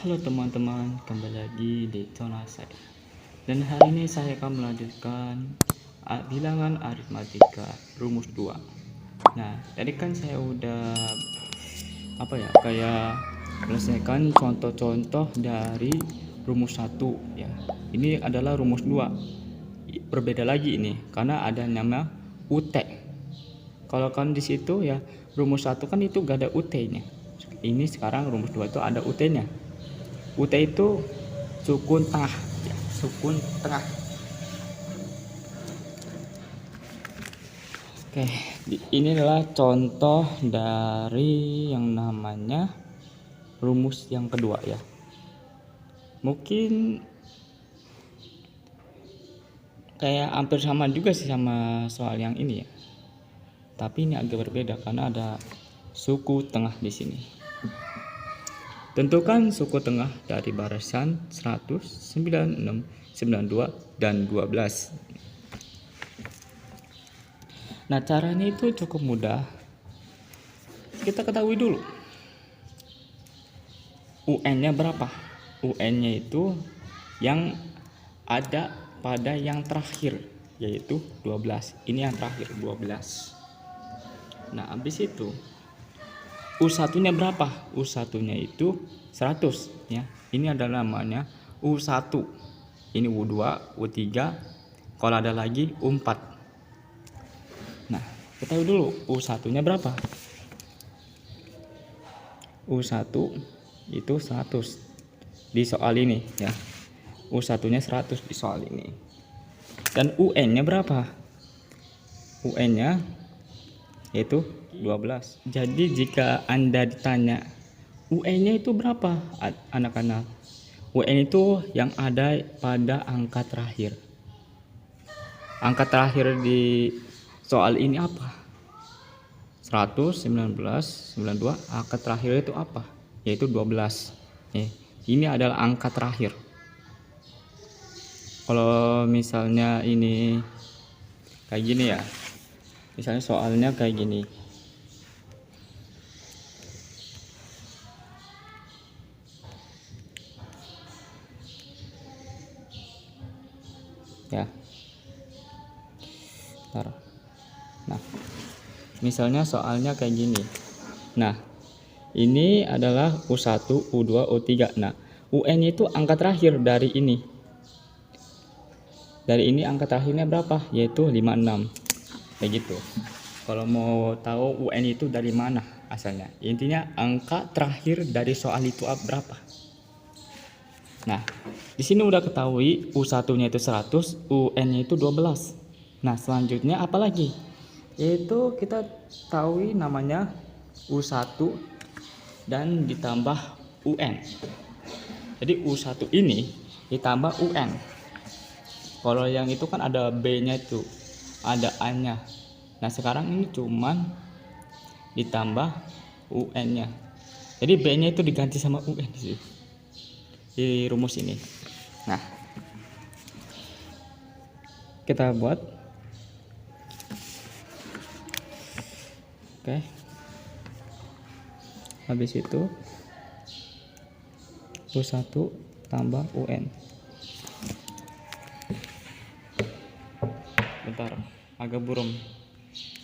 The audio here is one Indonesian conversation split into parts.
Halo teman-teman, kembali lagi di channel saya. Dan hari ini saya akan melanjutkan bilangan aritmatika rumus 2. Nah, tadi kan saya udah kayak menyelesaikan contoh-contoh dari rumus 1 ya. Ini adalah rumus 2. Berbeda lagi ini karena ada nama UT. Kalau kan di situ ya rumus 1 kan itu gak ada UT-nya. Ini sekarang rumus 2 itu ada UT-nya. UT itu sukun tengah ya, sukun tengah. Oke, ini adalah contoh dari yang namanya rumus yang kedua ya. Mungkin kayak hampir sama juga sih sama soal yang ini ya, tapi ini agak berbeda karena ada suku tengah di sini. Tentukan suku tengah dari barisan 100, 96, 92, dan 12. Nah, caranya itu cukup mudah. Kita ketahui dulu UN-nya berapa. UN-nya itu yang ada pada yang terakhir, yaitu 12. Ini yang terakhir, 12. Nah, habis itu U1-nya berapa? U1-nya itu 100 ya. Ini adalah namanya U1. Ini U2, U3. Kalau ada lagi U4. Nah, kita tahu dulu U1-nya berapa? U1 itu 100 di soal ini ya. U1-nya 100 di soal ini. Dan UN-nya berapa? UN-nya yaitu 12. Jadi jika Anda ditanya UN-nya itu berapa, anak-anak? UN itu yang ada pada angka terakhir. Angka terakhir di soal ini apa? 100, 19, 92. Angka terakhir itu apa? Yaitu 12. Ini adalah angka terakhir. Kalau misalnya ini kayak gini ya. Misalnya soalnya kayak gini. Ya. Bentar. Nah, misalnya soalnya kayak gini. Nah, ini adalah U1, U2, U3. Nah, UN itu angka terakhir dari ini. Dari ini angka terakhirnya berapa? Yaitu 56. Kayak gitu. Kalau mau tahu UN itu dari mana asalnya, intinya angka terakhir dari soal itu berapa. Nah, di sini udah ketahui U1-nya itu 100, UN-nya itu 12. Nah, selanjutnya apa lagi? Yaitu kita tahu namanya U1 dan ditambah UN. Jadi U1 ini ditambah UN. Kalau yang itu kan ada B-nya itu, ada A-nya. Nah, sekarang ini cuman ditambah UN-nya. Jadi B-nya itu diganti sama UN di rumus ini. Nah, kita buat. Oke. Habis itu U1 tambah UN. Bentar, agak buram.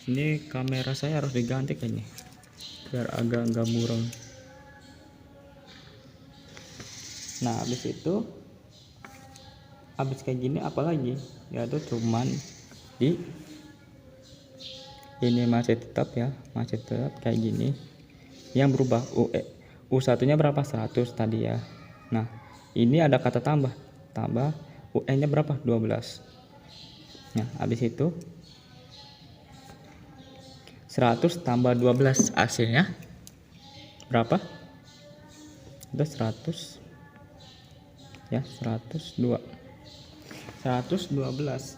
Ini kamera saya harus diganti kayaknya biar agak enggak buram. Nah, habis itu habis kayak gini apalagi? Yaitu cuman di ini masih tetap ya, masih tetap kayak gini. Yang berubah U1-nya berapa? 100 tadi ya. Nah, ini ada kata tambah. Tambah UN-nya berapa? 12. Nah, habis itu 100 tambah 12 hasilnya berapa? Udah 100 ya, 102. 112.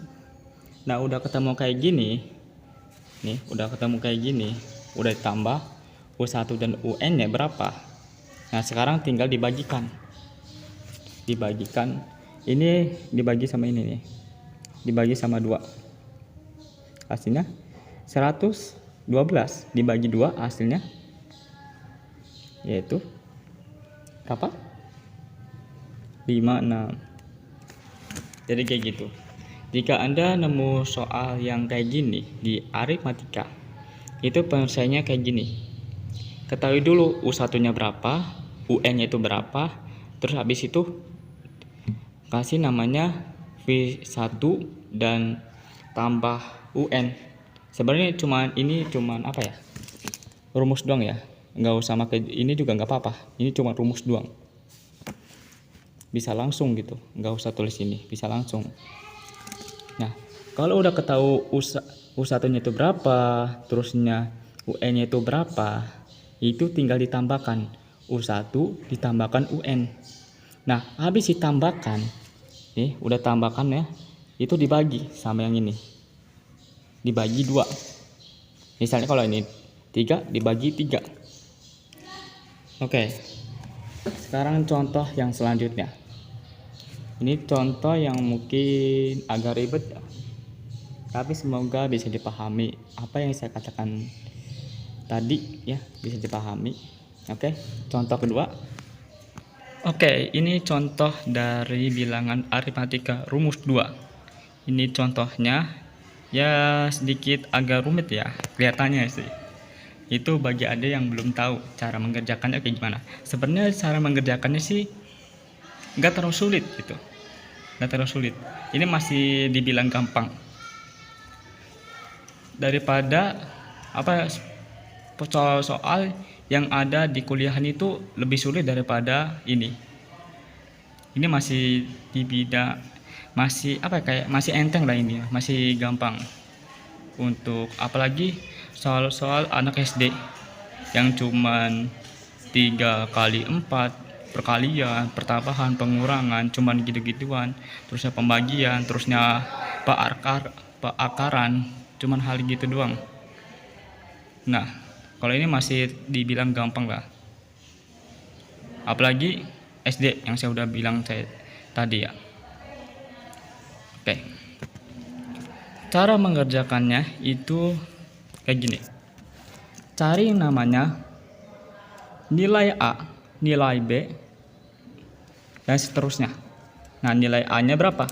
Nah, udah ketemu kayak gini. Nih, udah ketemu kayak gini. Udah ditambah U1 dan UN-nya berapa? Nah, sekarang tinggal dibagikan. Dibagikan. Ini dibagi sama ini nih. Dibagi sama 2. Hasilnya 112 dibagi 2 hasilnya yaitu berapa? 56. Jadi kayak gitu. Jika Anda nemu soal yang kayak gini di aritmatika, itu penyelesaiannya kayak gini. Ketahui dulu U1-nya berapa, UN-nya itu berapa, terus habis itu kasih namanya V1 dan tambah UN. Sebenarnya cuman apa ya? Rumus doang ya. Nggak usah pakai ini juga nggak apa-apa. Ini cuma rumus doang. Bisa langsung gitu, nggak usah tulis ini, bisa langsung. Nah, kalau udah ketahui U1-nya itu berapa, terusnya UN-nya itu berapa, itu tinggal ditambahkan U1 ditambahkan UN. Nah, habis ditambahkan, nih udah tambahkan ya, itu dibagi sama yang ini, dibagi 2. Misalnya kalau ini 3 dibagi 3. Oke, sekarang contoh yang selanjutnya. Ini contoh yang mungkin agak ribet ya, tapi semoga bisa dipahami apa yang saya katakan tadi ya, bisa dipahami. Oke, contoh kedua. Oke, ini contoh dari bilangan aritmatika rumus 2. Ini contohnya ya sedikit agak rumit ya kelihatannya sih. Itu bagi Anda yang belum tahu cara mengerjakannya kayak gimana. Sebenarnya cara mengerjakannya sih nggak terlalu sulit gitu, nggak terlalu sulit. Ini masih dibilang gampang daripada soal-soal yang ada di kuliahan itu lebih sulit daripada ini. Ini masih di bidang masih masih enteng lah, ini masih gampang untuk apalagi soal-soal anak SD yang cuman 3 kali 4, perkalian, pertambahan, pengurangan, cuman gitu-gituan, terusnya pembagian, terusnya peakaran, cuman hal gitu doang. Nah, kalau ini masih dibilang gampang lah. Apalagi SD yang saya udah bilang tadi ya. Oke. Cara mengerjakannya itu kayak gini. Cari yang namanya nilai A, nilai B, dan seterusnya. Nah, nilai A-nya berapa?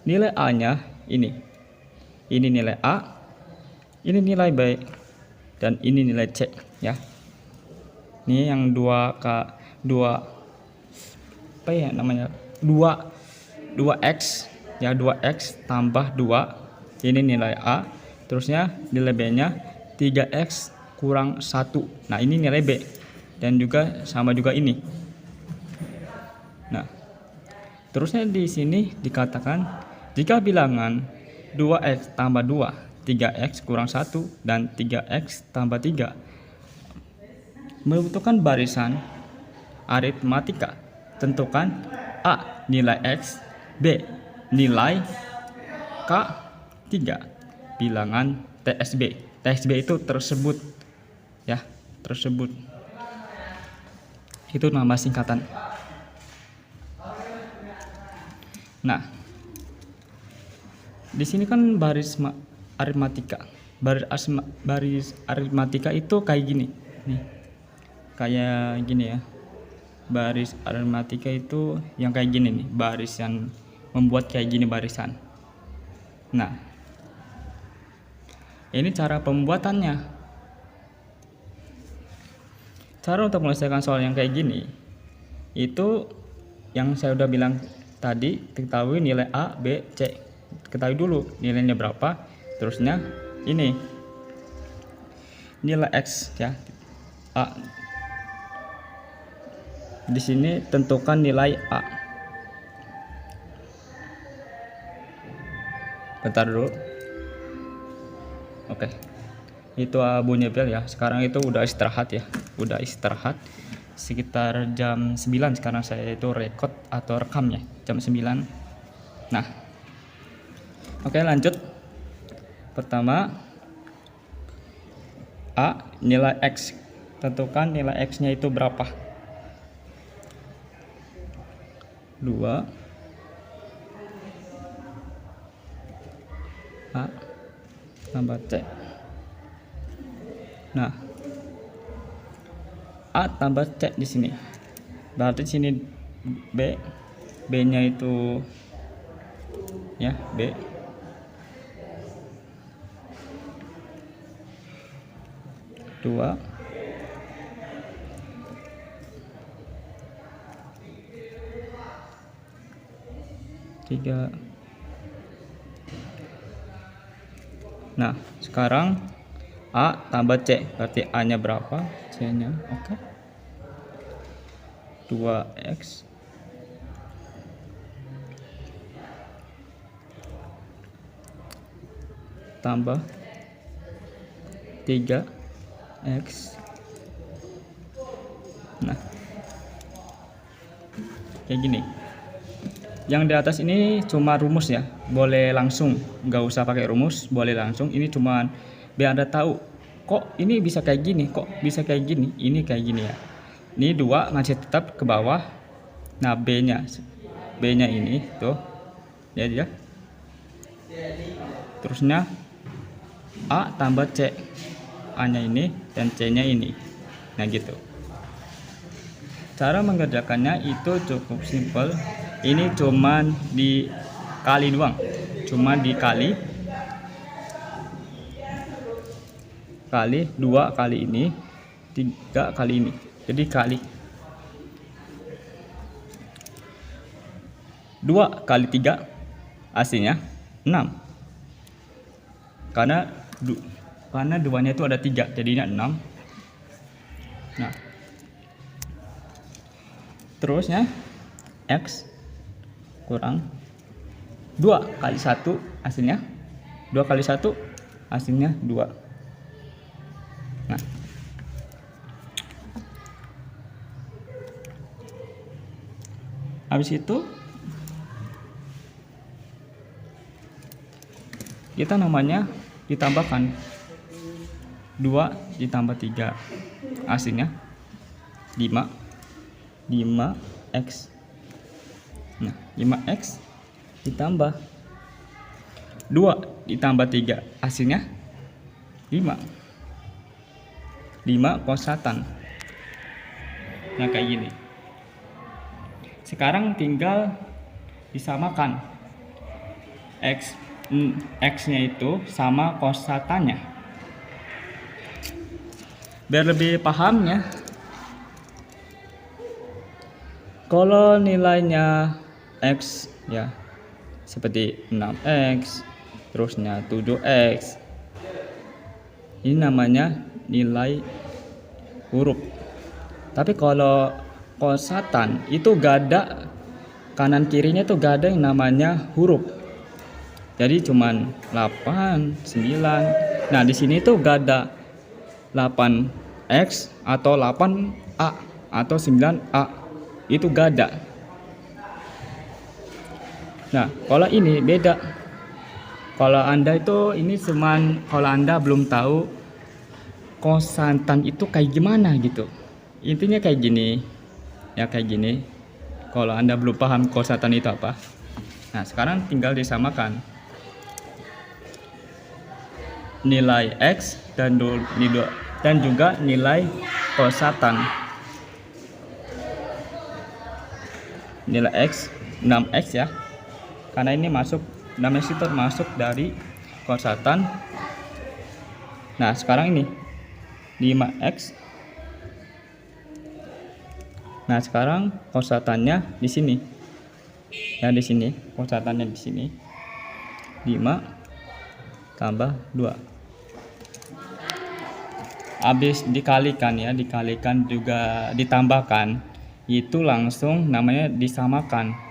Nilai A-nya ini. Ini nilai A, ini nilai B, dan ini nilai C ya. Ini yang 2x ya, 2x tambah 2, ini nilai A, terusnya nilai B-nya 3x kurang 1. Nah, ini nilai B, dan juga sama juga ini. Nah, terusnya di sini dikatakan jika bilangan 2x tambah 2, 3x kurang 1, dan 3x tambah 3 membutuhkan barisan aritmatika, tentukan A nilai X, B nilai K, 3 bilangan TSB. TSB itu tersebut ya, tersebut itu nama singkatan. Nah, di sini kan baris aritmatika. Baris aritmatika itu kayak gini nih, kayak gini ya. Baris aritmatika itu yang kayak gini nih, baris yang membuat kayak gini barisan. Nah, ini cara pembuatannya. Cara untuk menyelesaikan soal yang kayak gini itu yang saya udah bilang tadi, ketahui nilai A, B, C. Ketahui dulu nilainya berapa, terusnya ini nilai X ya, A. Di sini tentukan nilai A. Bentar dulu. Oke. Itu bunyi bel ya. Sekarang itu udah istirahat ya. Udah istirahat sekitar jam 9 sekarang saya itu record atau rekamnya jam 9. Nah. Oke, lanjut. Pertama, A nilai X. Tentukan nilai X-nya itu berapa? 2 A tambah C. Nah, A tambah C di sini. Berarti di sini B, B-nya itu ya B, dua, tiga. Nah, sekarang A tambah C, berarti A-nya berapa? C-nya, oke. 2x tambah 3x. Nah, kayak gini. Yang di atas ini cuma rumus ya, boleh langsung, nggak usah pakai rumus, boleh langsung. Ini cuman biar Anda tahu, kok ini bisa kayak gini, kok bisa kayak gini, ini kayak gini ya. Ini 2 masih tetap ke bawah. Nah, B-nya ini tuh, ya. Terusnya A tambah C, A-nya ini dan C-nya ini. Nah, gitu. Cara mengerjakannya itu cukup simpel. Ini cuman dikali doang, cuma dikali 2 kali ini, 3 kali ini, jadi kali 2 kali 3 hasilnya 6, karena 2-nya itu ada 3, jadinya 6. Nah, terusnya X kurang 2 kali 1 hasilnya 2 kali 1 hasilnya 2. Nah, habis itu kita namanya ditambahkan 2 ditambah 3 hasilnya 5x. Nah, 5x ditambah 2 ditambah 3 hasilnya 5 kosatan. Nah, kayak gini. Sekarang tinggal disamakan x-nya itu sama kosatannya. Biar lebih paham ya, kalau nilainya X ya seperti 6x, terusnya 7x, ini namanya nilai huruf. Tapi kalau kosatan itu gak ada, kanan kirinya tuh gak ada yang namanya huruf. Jadi cuman 8, 9. Nah, di sini tuh gak ada 8x atau 8a atau 9a, itu gak ada. Nah, kalau ini beda. Kalau Anda itu ini cuman kalau Anda belum tahu kosatan itu kayak gimana gitu. Intinya kayak gini. Ya, kayak gini. Kalau Anda belum paham kosatan itu apa. Nah, sekarang tinggal disamakan nilai X dan juga nilai kosatan. Nilai X 6x ya, karena ini masuk 6x itu masuk dari kosatan. Nah, sekarang ini 5x. Nah, sekarang kosatannya di sini ya, di sini kosatannya di sini 5 tambah 2. Habis dikalikan ya, dikalikan juga ditambahkan, itu langsung namanya disamakan.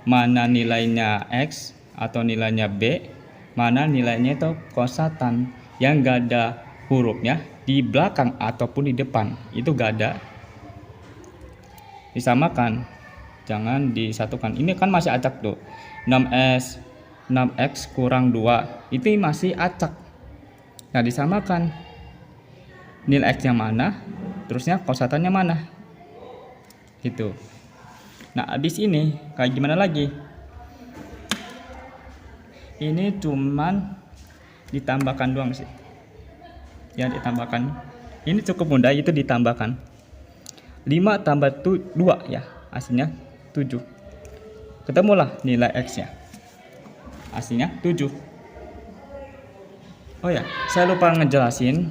Mana nilainya X atau nilainya B, mana nilainya itu kosatan yang gak ada hurufnya di belakang ataupun di depan, itu gak ada. Disamakan, jangan disatukan. Ini kan masih acak tuh, 6x kurang 2 itu masih acak. Nah, disamakan nilai X yang mana, terusnya kosatannya mana gitu. Nah, habis ini kayak gimana lagi? Ini cuman ditambahkan doang sih ya, ditambahkan. Ini cukup mudah, itu ditambahkan 5 tambah 2 ya, hasilnya 7. Ketemulah nilai X-nya. Aslinya 7. Oh ya, saya lupa ngejelasin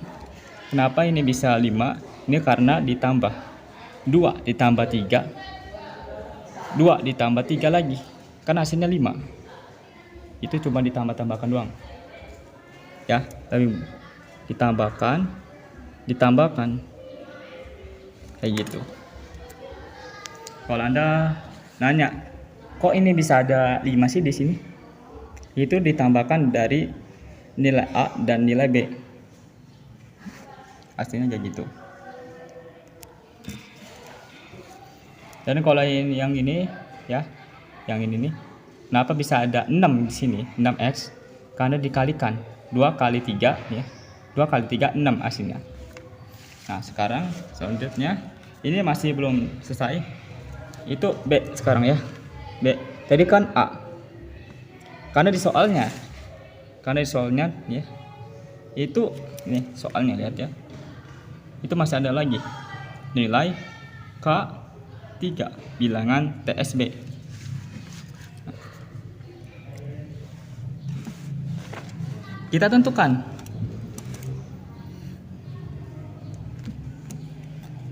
kenapa ini bisa 5. Ini karena ditambah 2 ditambah 3, 2 ditambah 3 lagi. Kan hasilnya 5. Itu cuma ditambah-tambahkan doang. Ya, tapi ditambahkan kayak gitu. Kalau Anda nanya, kok ini bisa ada 5 sih di sini? Itu ditambahkan dari nilai A dan nilai B. Aslinya kayak gitu. Dan kalau yang ini ya, yang ini nih, kenapa bisa ada 6 di sini? 6x karena dikalikan 2 kali 3 ya. 2 kali 3 6 aslinya. Nah, sekarang selanjutnya ini masih belum selesai. Itu B sekarang ya. B. Tadi kan A. Karena di soalnya ya. Itu nih soalnya, lihat ya. Itu masih ada lagi nilai K3 bilangan TSB. Kita tentukan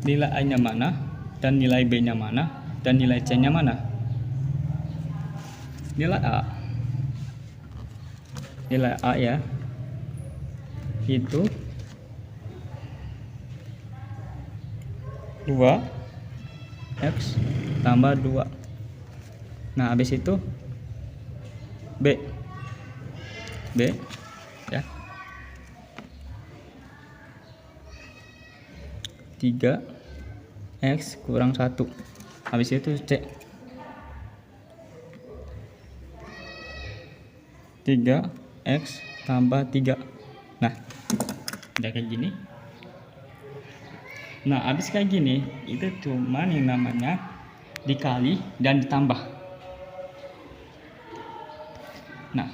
nilai A-nya mana dan nilai B-nya mana dan nilai C-nya mana. Nilai A ya, itu 2x tambah 2. Nah, habis itu B ya, 3x kurang 1. Habis itu C, 3x tambah 3. Nah, udah kayak gini. Nah, habis kayak gini, itu cuman yang namanya dikali dan ditambah. Nah,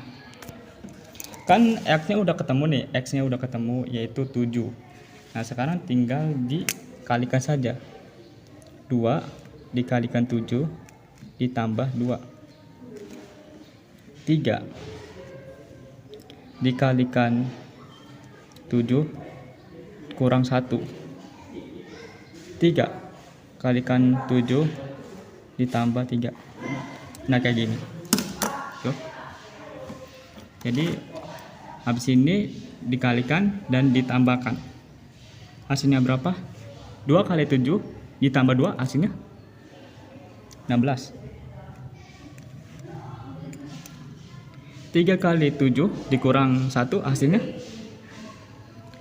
kan X-nya udah ketemu nih, X-nya udah ketemu yaitu 7. Nah, sekarang tinggal dikalikan saja. 2 dikalikan 7 ditambah 2. 3 dikalikan 7 kurang 1. 3 kalikan 7 ditambah 3. Nah, kayak gini. Tuh. Jadi habis ini dikalikan dan ditambahkan. Hasilnya berapa? 2 kali 7 ditambah 2 hasilnya 16. 3 kali 7 dikurang 1 hasilnya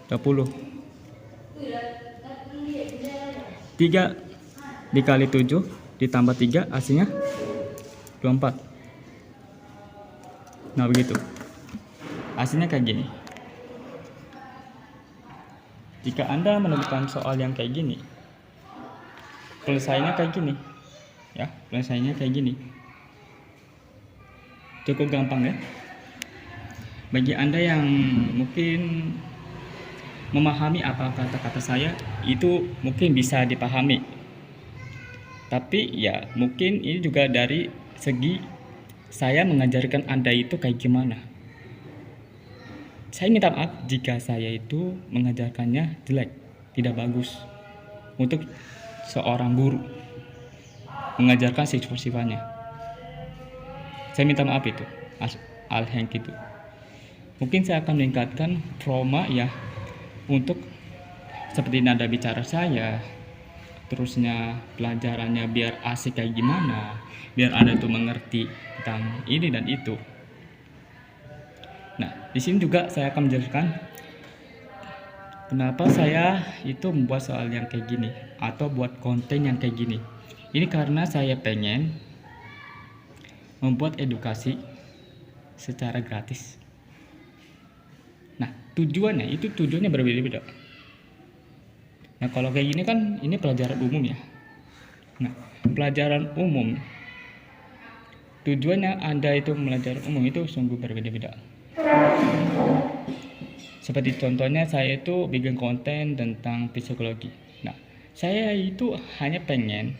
20. 3 dikali 7 ditambah 3 hasilnya 24. Nah, begitu. Hasilnya kayak gini. Jika Anda menemukan soal yang kayak gini, penyelesaiannya kayak gini. Ya, penyelesaiannya kayak gini. Cukup gampang ya. Bagi Anda yang mungkin memahami apa kata-kata saya, itu mungkin bisa dipahami. Tapi ya mungkin ini juga dari segi saya mengajarkan Anda itu kayak gimana. Saya minta maaf jika saya itu mengajarkannya jelek, tidak bagus untuk seorang guru mengajarkan siswa-siswanya. Saya minta maaf itu, hal yang gitu. Mungkin saya akan meningkatkan trauma ya, untuk seperti nada bicara saya, terusnya pelajarannya biar asik kayak gimana, biar Anda tuh mengerti tentang ini dan itu. Nah, di sini juga saya akan menjelaskan kenapa saya itu membuat soal yang kayak gini atau buat konten yang kayak gini. Ini karena saya pengen membuat edukasi secara gratis. Nah, tujuannya berbeda-beda. Nah, kalau kayak gini kan ini pelajaran umum ya. Nah, pelajaran umum tujuannya Anda itu belajar umum itu sungguh berbeda-beda. Seperti contohnya saya itu bikin konten tentang psikologi. Nah, saya itu hanya pengen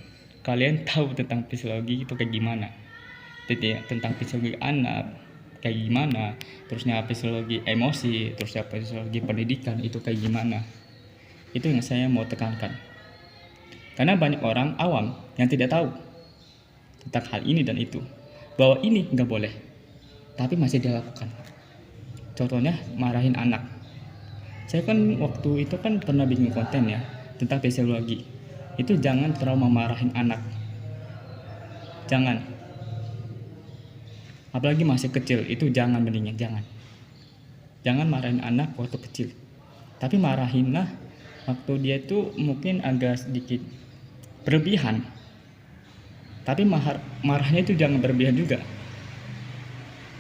kalian tahu tentang fisiologi itu kayak gimana, tentang fisiologi anak kayak gimana, terusnya fisiologi emosi, terusnya fisiologi pendidikan itu kayak gimana. Itu yang saya mau tekankan, karena banyak orang awam yang tidak tahu tentang hal ini dan itu, bahwa ini nggak boleh tapi masih dilakukan. Contohnya marahin anak. Saya kan waktu itu kan pernah bikin konten ya tentang fisiologi. Itu jangan terlalu memarahin anak, jangan, apalagi masih kecil. Itu jangan, mendingan jangan marahin anak waktu kecil, tapi marahinlah waktu dia itu mungkin agak sedikit berlebihan. Tapi marahnya itu jangan berlebihan juga.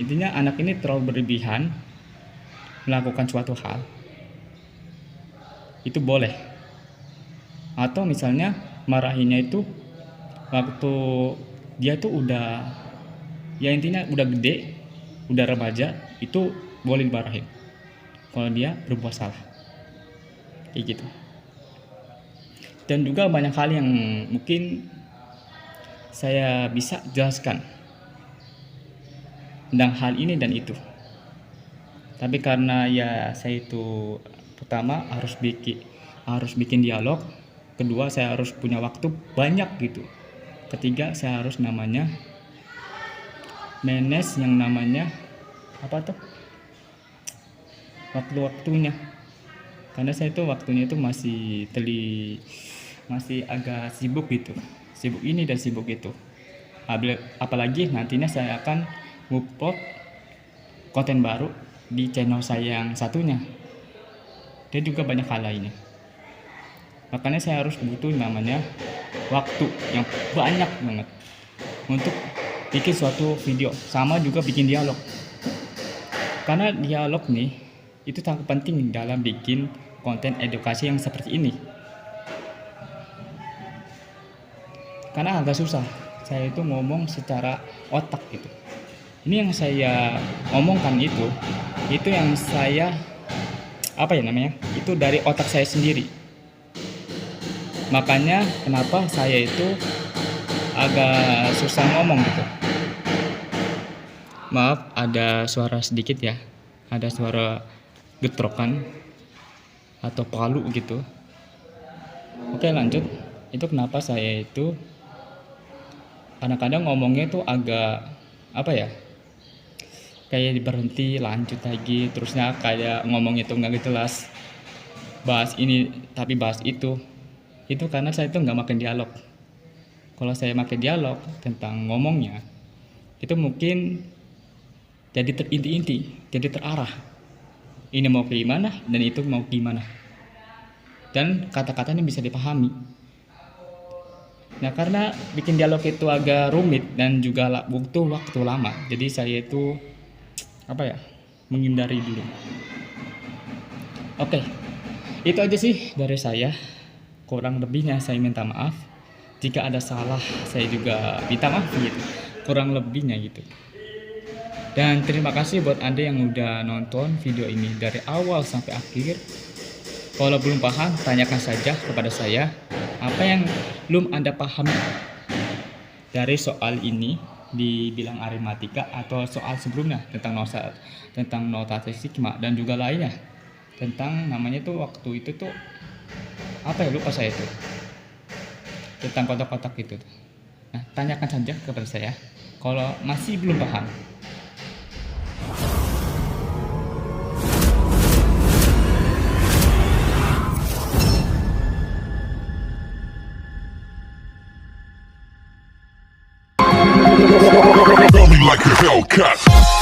Intinya anak ini terlalu berlebihan melakukan suatu hal, itu boleh. Atau misalnya marahinnya itu waktu dia tuh udah, ya intinya udah gede, udah remaja, itu boleh dimarahin kalau dia berbuat salah, kayak gitu. Dan juga banyak hal yang mungkin saya bisa jelaskan tentang hal ini dan itu, tapi karena ya saya itu pertama harus bikin dialog, kedua saya harus punya waktu banyak gitu, ketiga saya harus namanya manage yang namanya apa tuh, waktunya, karena saya itu waktunya itu masih agak sibuk gitu, sibuk ini dan sibuk itu. Apalagi nantinya saya akan upload konten baru di channel saya yang satunya, dan juga banyak hal lainnya. Makanya saya harus butuh namanya waktu yang banyak banget untuk bikin suatu video, sama juga bikin dialog. Karena dialog nih itu sangat penting dalam bikin konten edukasi yang seperti ini. Karena agak susah saya itu ngomong secara otak gitu. Ini yang saya omongkan itu yang saya itu dari otak saya sendiri. Makanya kenapa saya itu agak susah ngomong gitu. Maaf ada suara sedikit ya, ada suara getrokan atau palu gitu. Oke, lanjut. Itu kenapa saya itu kadang-kadang ngomongnya itu agak kayak berhenti, lanjut lagi, terusnya kayak ngomongnya itu nggak jelas, bahas ini tapi bahas itu karena saya itu nggak makan dialog. Kalau saya makan dialog tentang ngomongnya, itu mungkin jadi terinti-inti, jadi terarah, ini mau ke gimana dan itu mau gimana, dan kata-katanya bisa dipahami. Nah, karena bikin dialog itu agak rumit dan juga butuh waktu lama, jadi saya itu menghindari dulu. Oke, itu aja sih dari saya. Kurang lebihnya saya minta maaf. Jika ada salah saya juga minta maaf gitu, kurang lebihnya gitu. Dan terima kasih buat Anda yang udah nonton video ini dari awal sampai akhir. Kalau belum paham, tanyakan saja kepada saya apa yang belum Anda pahami dari soal ini di bilang aritmatika atau soal sebelumnya tentang notasi sigma dan juga lainnya, tentang namanya tuh waktu itu tuh lupa saya itu, tentang kotak-kotak itu. Nah, tanyakan saja kepada saya kalau masih belum paham. Feel me like a Hellcat.